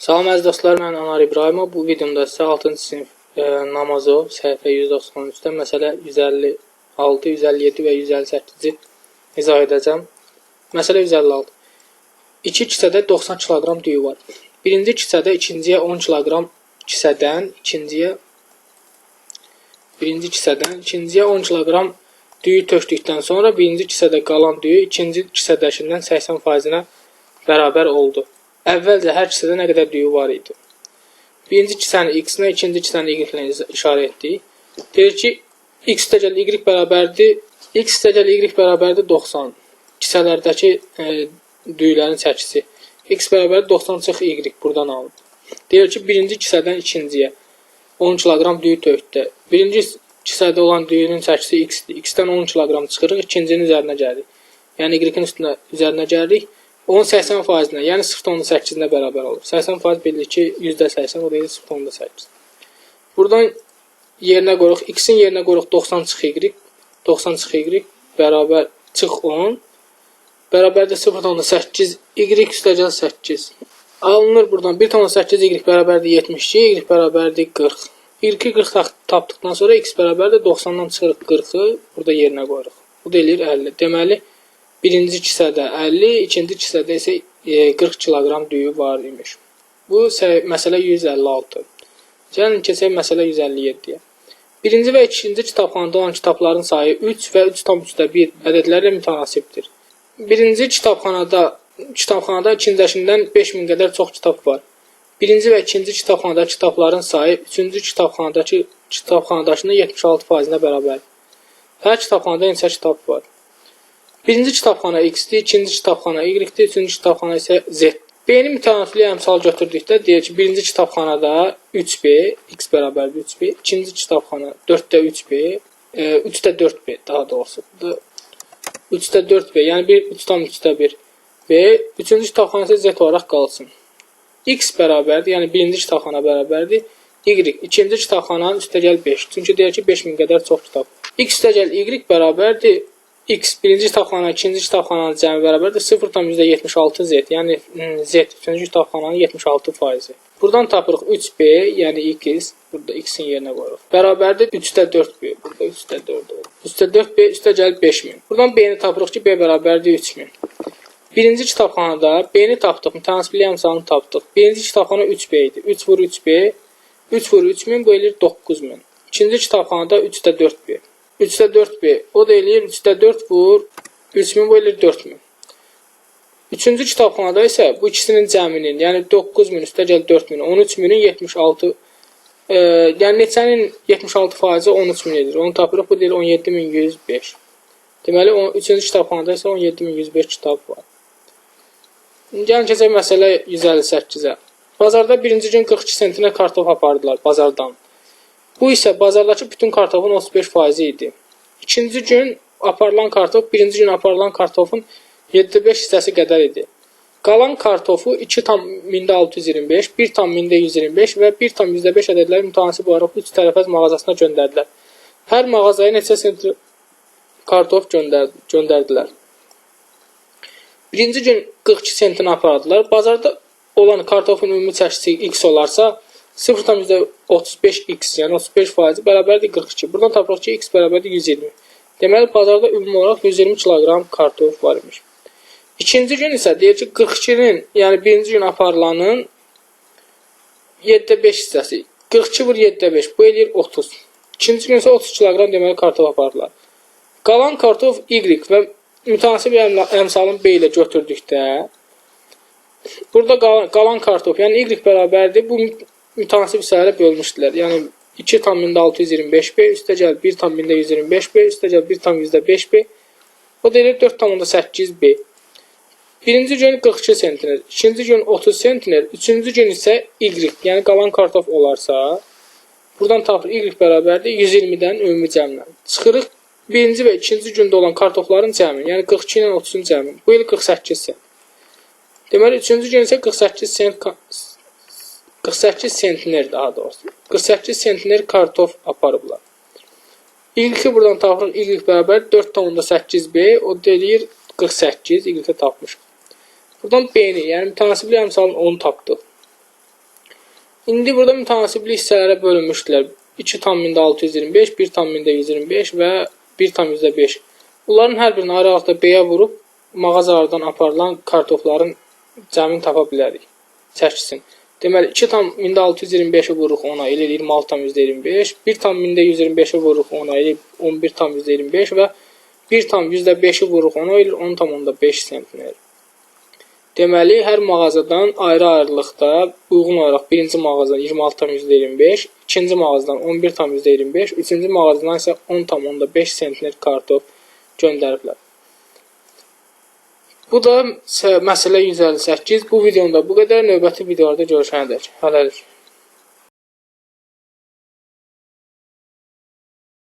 Salam əziz dostlar, mən Anar İbrahimov. Bu videomda sizə 6-cı sinif Namazov səhifə 193-dən məsələ 156, 157 və 158-ci izah edəcəm. Məsələ 156. 2 kisədə 90 kg düyü var. Birinci kisədə ikinciyə 10 kg kisədən ikinciyə 10 kg düyü tökdükdən sonra birinci kisədə qalan düyü ikinci kisədəkindən 80%-nə bərabər oldu. Əvvəlcə hər kisədə nə qədər düyü var idi? Birinci kisəni x-nə, ikinci kisəni y-nə işarə etdik. Deyir ki, x təcəl y bərabərdir. X təcəl y bərabərdir 90. Kisələrdəki düyülərin çəkisi. X bərabərdir 90 çıx y buradan alınır. Deyir ki, birinci kisədən ikinciyə 10 kg düyü tökdü. Birinci kisədə olan düyünün çəkisi x-dir. X-dən 10 kg çıxırıq, ikincinin üzərinə gəlirik. Yəni y-in üzərinə gəlirik. Onun 80%-nə, yəni 0,8-nə bərabər olur. 80% bilir ki, %80, o da 0,8. Buradan yerinə qoyuruq, x-in yerinə qoyuruq 90 çıx y, 90 çıx y bərabər çıx 10, bərabərdə 0,8 y üstəcəl 8. Alınır buradan 1,8 y bərabərdir 72, y bərabərdir 40. Y-i 40 tapdıqdan sonra x bərabərdir 90-dan çıxırıq 40-ı, burada yerinə qoyuruq. Bu da eləyir 50. Deməli, birinci kisədə 50, ikinci kisədə isə 40 kg düyü var imiş. Bu məsələ 156. Gəlin keçək məsələ 157-yə. Birinci və ikinci kitabxanada olan kitabların sayı 3 və 3,1 ədədlərlə mütənasibdir. Birinci kitabxanada ikinciləşindən 5000 qədər çox kitab var. Birinci və ikinci kitabxanada kitabların sayı üçüncü kitabxanadakının 76%-nə bərabərdir. Hər kitabxanada neçə kitab var? Birinci kitabxana x-dir, ikinci kitabxana y-dir, üçüncü kitabxana isə z. B-ni mütənasibli əmsal götürdükdə deyir ki, birinci kitabxanada 3b, x bərabərdir 3b, ikinci kitabxana 4-də 3b, 3-də 4b daha doğrusu. 3-də 4b, yəni 3,3-də 1b, üçüncü kitabxana isə z olaraq qalsın. X bərabərdir, yəni birinci kitabxana bərabərdir, y, ikinci kitabxananın üstəgəl 5, çünki deyir ki, 5000 qədər çox kitab. X üstəgəl y bərabərdir, x birinci kitabxana, ikinci kitabxananın cəmi bərabərdir 0,76 z, yəni z üçüncü kitabxananın 76%. Buradan tapırıq 3b, yəni x, burada x-in yerinə qoyuruq. Bərabərdir 3-də 4b, burada 3-də 4 olur. 3-də 4b üstə gəlib 5000. Buradan b-ni tapırıq ki, b bərabərdir 3000. Birinci kitabxanada b-ni tapdıq, mütənasibli əmsalını tapdıq. Birinci kitabxana 3b idi. 3 vur 3b, 3 vur 3000, bu eləyir 9000. İkinci kitabxanada 3-də 4b. 3-də 4b, o da eləyir 3-də 4 vur 3000, bu eləyir 4000. Üçüncü kitabxanada isə bu ikisinin cəminin, yəni 9000 üstəgəl 4000, 13000-in 76, yəni neçənin 76%-i 13000 edir. Onu tapırıq, bu deyil 17105. Deməli, üçüncü kitabxanada isə 17105 kitab var. Gəlin keçək məsələ 158-ə. Bazarda birinci gün 42 sentinə kartof apardılar bazardan. Bu isə bazardakı bütün kartofun 35% idi. İkinci gün aparılan kartof, birinci gün aparılan kartofun 7,5 hissəsi qədər idi. Qalan kartofu 2,625, 1,125 və 1,5 ədədləri mütənasib olaraq 3 tərəfəz mağazasına göndərdilər. Hər mağazaya neçə sent kartof göndərdilər. Birinci gün 42 sentinə apardılar. Bazarda olan kartofun ümumi çəkisi x olarsa, 0,35x, yəni 35% bərabərdir 42. Buradan tapırıq ki, x bərabərdir 120. Deməli, bazarda ümumi olaraq 120 kg kartof var imiş. İkinci gün isə deyir ki, 42-nin, yəni birinci gün aparılanın 7,5 hissəsi. 42 vur 7,5, bu eləyir 30. İkinci gün isə 30 kg deməli kartof apardılar. Qalan kartof y və mütənasib əmsalın b ilə götürdükdə, burada qalan kartof, yəni y bərabərdir, bu mütənasib hissələrə bölmüşdülər. Yəni 2,625b, üstəgəl 1,125b, üstəgəl 1,5b, o deyir 4,8b. Birinci gün 42 sentiner, ikinci gün 30 sentiner, üçüncü gün isə y, yəni qalan kartof olarsa, buradan tapır y bərabərdir 120-dən ümumi cəmdən. Çıxırıq birinci və ikinci gündə olan kartofların cəmi, yəni 42 ilə 30-un cəmi, bu il 48 sent. Deməli, üçüncü gün isə 48 sentiner daha doğrusu. 48 sentiner kartof aparıblar. Y-i buradan tapırıq, y bərabər 4,8b, o deyir 48, y-i tapmışıq. Buradan b-ni, yəni mütənasibli əmsalın 10 tapdıq. İndi burada mütənasiblik hissələrə bölünmüşdülər. 2,625, 1,125 və 1,5. Bunların hər birini ayrı-ayrıda B-yə vurub mağazalardan aparılan kartofların cəmini tapa bilərik. Çəksin. Deməli 2,625-i vururuq 10-a elə 26,25, 1,125-i vururuq 10-a elə 11,25 və 1,5-i vururuq 10-a elə 10,5 sentner. Deməli, hər mağazadan ayrı-ayrılıqda uyğun olaraq birinci mağazadan 26,25, ikinci mağazadan 11,25, üçüncü mağazadan isə 10,5 sentner kartof göndəriblər. Bu da məsələ 158. Bu videomda bu qədər. Növbəti videolarda görüşənədək. Hələlik.